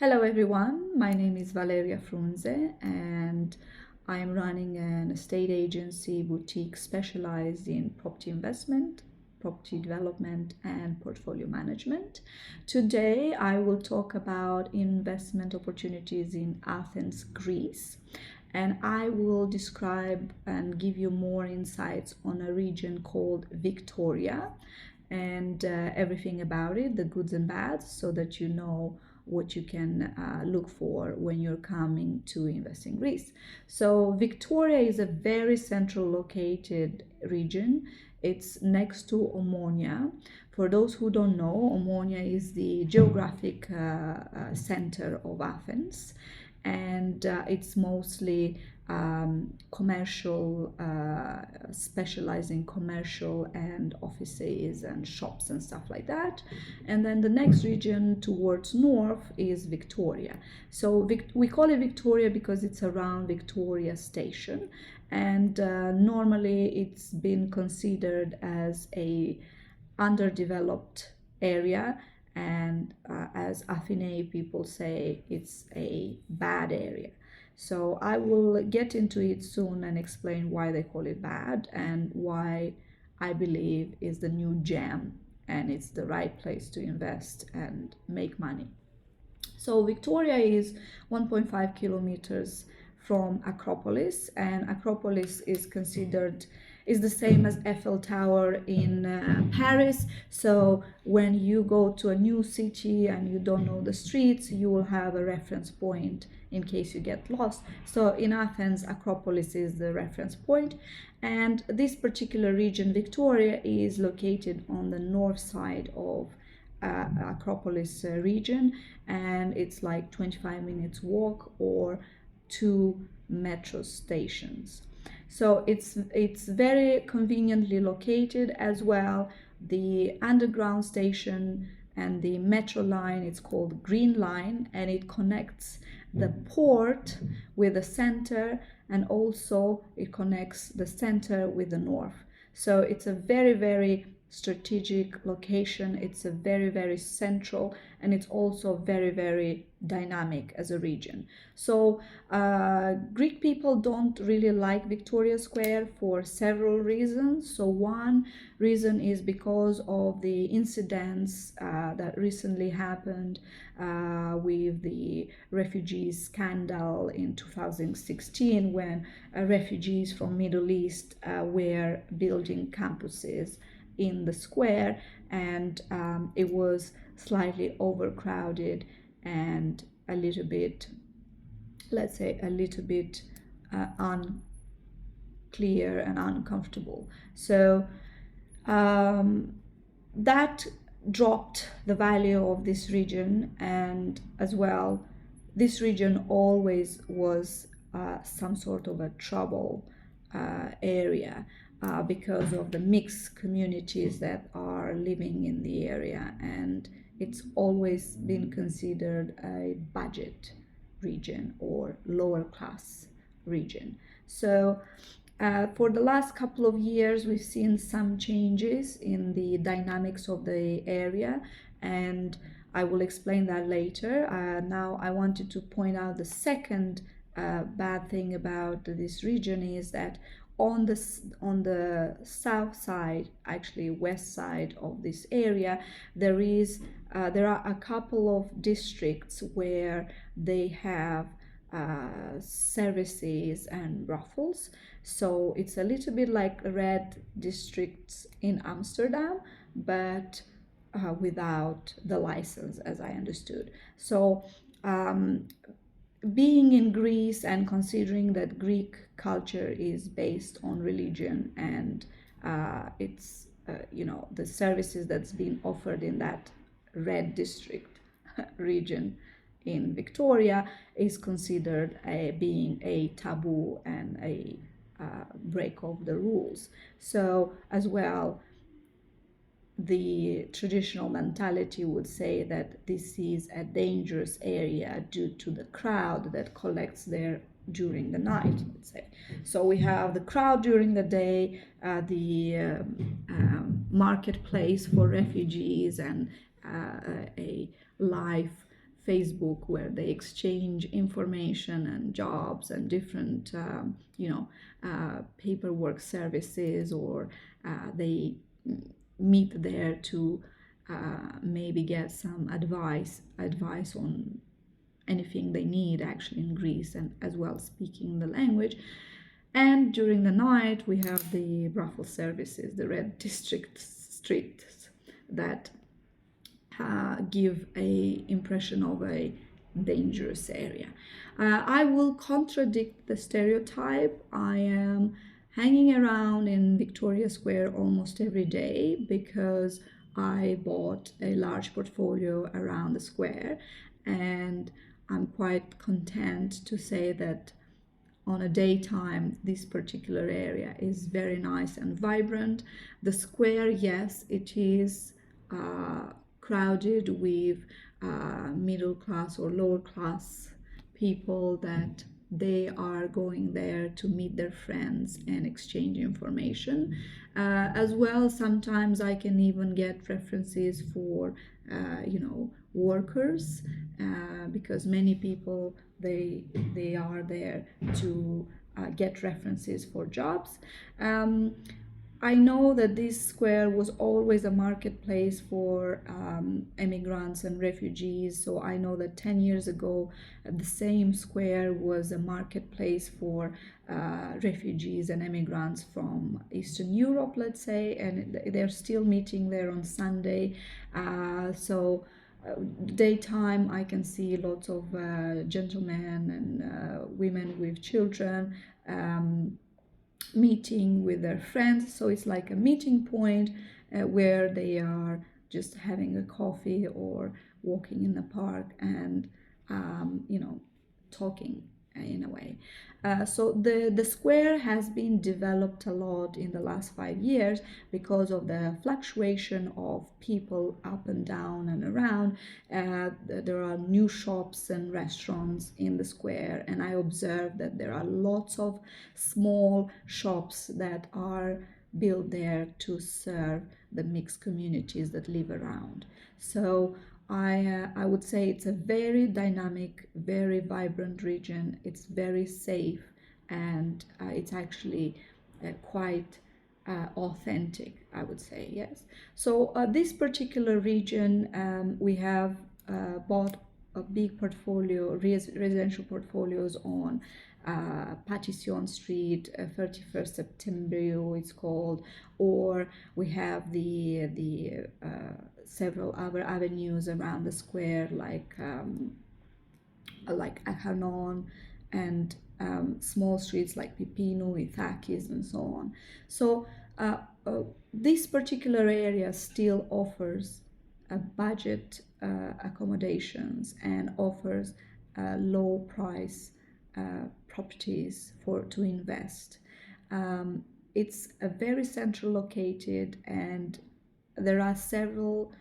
Hello everyone, my name is Valeria Frunze and I'm running an estate agency boutique specialized in property investment, property development and portfolio management. Today I will talk about investment opportunities in Athens, Greece, and I will describe and give you more insights on a region called Victoria and everything about it, the goods and bads, so that you know what you can look for when you're coming to invest in Greece. So Victoria is a very central located region. It's next to Omonia. For those who don't know, Omonia is the geographic center of Athens, and it's mostly commercial, specialized in commercial and offices and shops and stuff like that. And then the next region towards north is Victoria. So we call it Victoria because it's around Victoria Station, and normally it's been considered as a underdeveloped area, and as Athene people say, it's a bad area. So I will get into it soon and explain why they call it bad and why I believe is the new gem and it's the right place to invest and make money. So Victoria is 1.5 kilometers from Acropolis, and Acropolis is the same as Eiffel Tower in Paris. So when you go to a new city and you don't know the streets, you will have a reference point in case you get lost. So in Athens, Acropolis is the reference point, and this particular region, Victoria, is located on the north side of Acropolis region, and it's like 25 minutes walk or two metro stations. So it's very conveniently located as well. The underground station and the metro line, it's called Green Line, and it connects the port with the center, and also it connects the center with the north. So it's a very strategic location. It's a very central, and it's also very dynamic as a region. So Greek people don't really like Victoria Square for several reasons. So one reason is because of the incidents that recently happened with the refugees scandal in 2016, when refugees from Middle East were building campuses in the square, and it was slightly overcrowded and a little bit, let's say, a little bit unclear and uncomfortable. So that dropped the value of this region, and as well, this region always was some sort of a trouble area because of the mixed communities that are living in the area, and it's always been considered a budget region or lower class region. So for the last couple of years, we've seen some changes in the dynamics of the area, and I will explain that later. Now I wanted to point out the second bad thing about this region is that on the south side, actually west side of this area, there are a couple of districts where they have services and brothels. So it's a little bit like red districts in Amsterdam, but without the license, as I understood. So being in Greece and considering that Greek culture is based on religion, and it's the services that's been offered in that red district region in Victoria is considered being a taboo and a break of the rules. So as well, the traditional mentality would say that this is a dangerous area due to the crowd that collects there during the night, let's say. So we have the crowd during the day, the marketplace for refugees, and a life Facebook, where they exchange information and jobs and different, paperwork services, or they meet there to maybe get some advice on anything they need actually in Greece, and as well speaking the language. And during the night, we have the brothel services, the red district streets that give a impression of a dangerous area. I will contradict the stereotype. I am hanging around in Victoria Square almost every day because I bought a large portfolio around the square, and I'm quite content to say that on a daytime this particular area is very nice and vibrant. The square, yes, it is crowded with middle class or lower class people, that they are going there to meet their friends and exchange information. As well, sometimes I can even get references for workers, because many people, they are there to get references for jobs. I know that this square was always a marketplace for immigrants and refugees. So I know that 10 years ago, the same square was a marketplace for refugees and immigrants from Eastern Europe, let's say, and they're still meeting there on Sunday. Daytime, I can see lots of gentlemen and women with children meeting with their friends. So it's like a meeting point where they are just having a coffee or walking in the park and talking in a way. So the square has been developed a lot in the last 5 years because of the fluctuation of people up and down and around. There are new shops and restaurants in the square, and I observed that there are lots of small shops that are built there to serve the mixed communities that live around. So I would say it's a very dynamic, very vibrant region. It's very safe, and it's actually quite authentic, I would say, yes. So this particular region, we have bought a big portfolio, residential portfolios on Patission Street, 31st September it's called, or we have the several other avenues around the square, like Achanon, and small streets like Pipino, Ithakis, and so on. So this particular area still offers a budget accommodations and offers low price properties to invest. It's a very central located, and there are several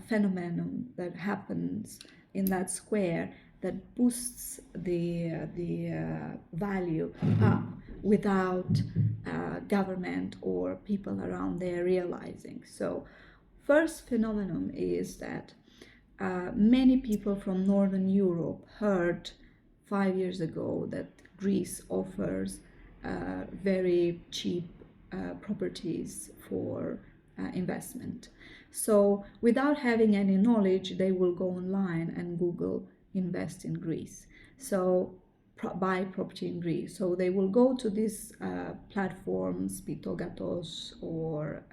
phenomena that happens in that square that boosts the value up without government or people around there realizing. So first phenomenon is that many people from Northern Europe heard 5 years ago that Greece offers very cheap properties for investment. So without having any knowledge, they will go online and Google invest in Greece. So buy property in Greece. So they will go to these platforms, Pitogatos, or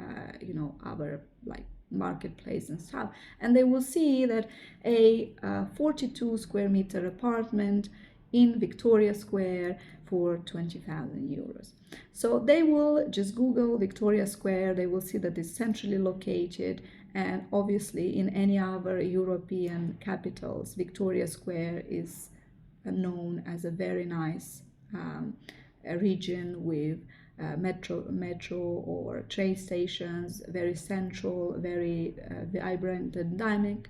other like marketplace and stuff, and they will see that a 42 square meter apartment in Victoria Square for 20,000 euros. So they will just Google Victoria Square, they will see that it's centrally located, and obviously in any other European capitals, Victoria Square is known as a very nice region with metro or train stations, very central, very vibrant and dynamic.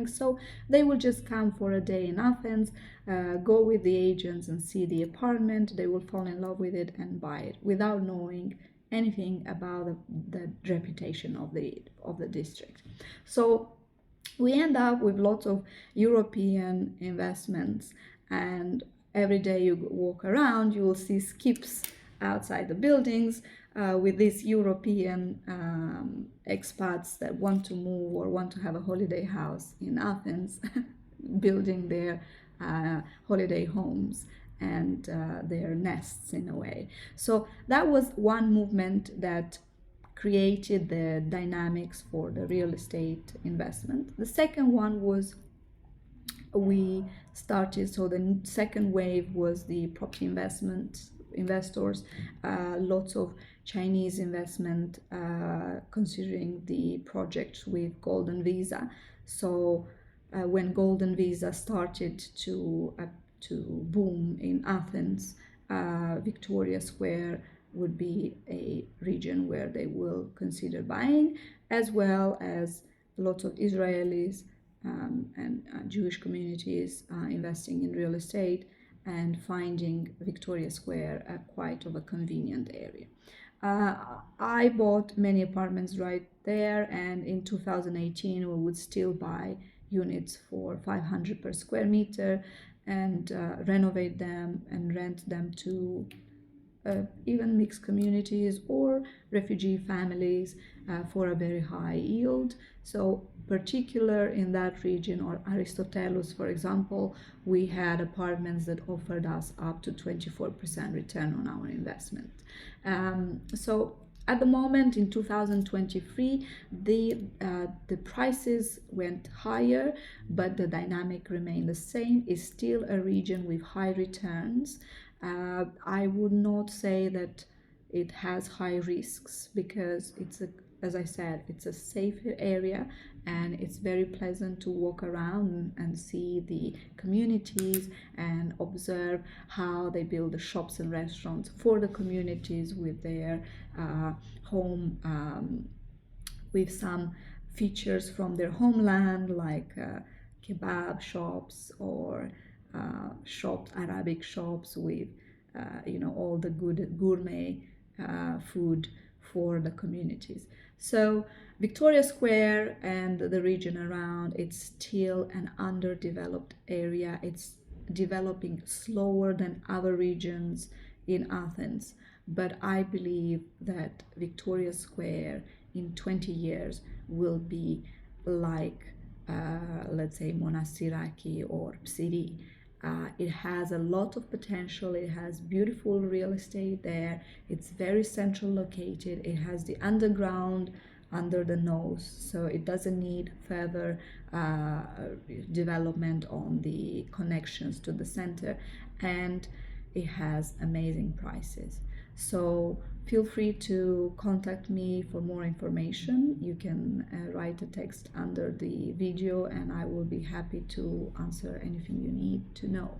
So they will just come for a day in Athens, go with the agents and see the apartment. They will fall in love with it and buy it without knowing anything about the reputation of the district. So we end up with lots of European investments, and every day you walk around, you will see skips outside the buildings with these European expats that want to move or want to have a holiday house in Athens, building their holiday homes and their nests in a way. So that was one movement that created the dynamics for the real estate investment. The second one was we started, so the second wave was the property investors, lots of Chinese investment considering the projects with Golden Visa. So when Golden Visa started to boom in Athens, Victoria Square would be a region where they will consider buying, as well as lots of Israelis and Jewish communities investing in real estate and finding Victoria Square quite of a convenient area. I bought many apartments right there, and in 2018 we would still buy units for 500 per square meter and renovate them and rent them to even mixed communities or refugee families for a very high yield. So particular in that region, or Aristoteles, for example, we had apartments that offered us up to 24% return on our investment. So at the moment in 2023, the prices went higher, but the dynamic remained the same. It's still a region with high returns. I would not say that it has high risks, because as I said, it's a safe area and it's very pleasant to walk around and see the communities and observe how they build the shops and restaurants for the communities with their home, with some features from their homeland, like kebab shops or Arabic shops with all the good gourmet food for the communities. So Victoria Square and the region around, it's still an underdeveloped area. It's developing slower than other regions in Athens, but I believe that Victoria Square in 20 years will be like let's say Monastiraki or Psiri. It has a lot of potential. It has beautiful real estate there. It's very central located. It has the underground under the nose, so it doesn't need further development on the connections to the center, and it has amazing prices. So feel free to contact me for more information. You can write a text under the video and I will be happy to answer anything you need to know.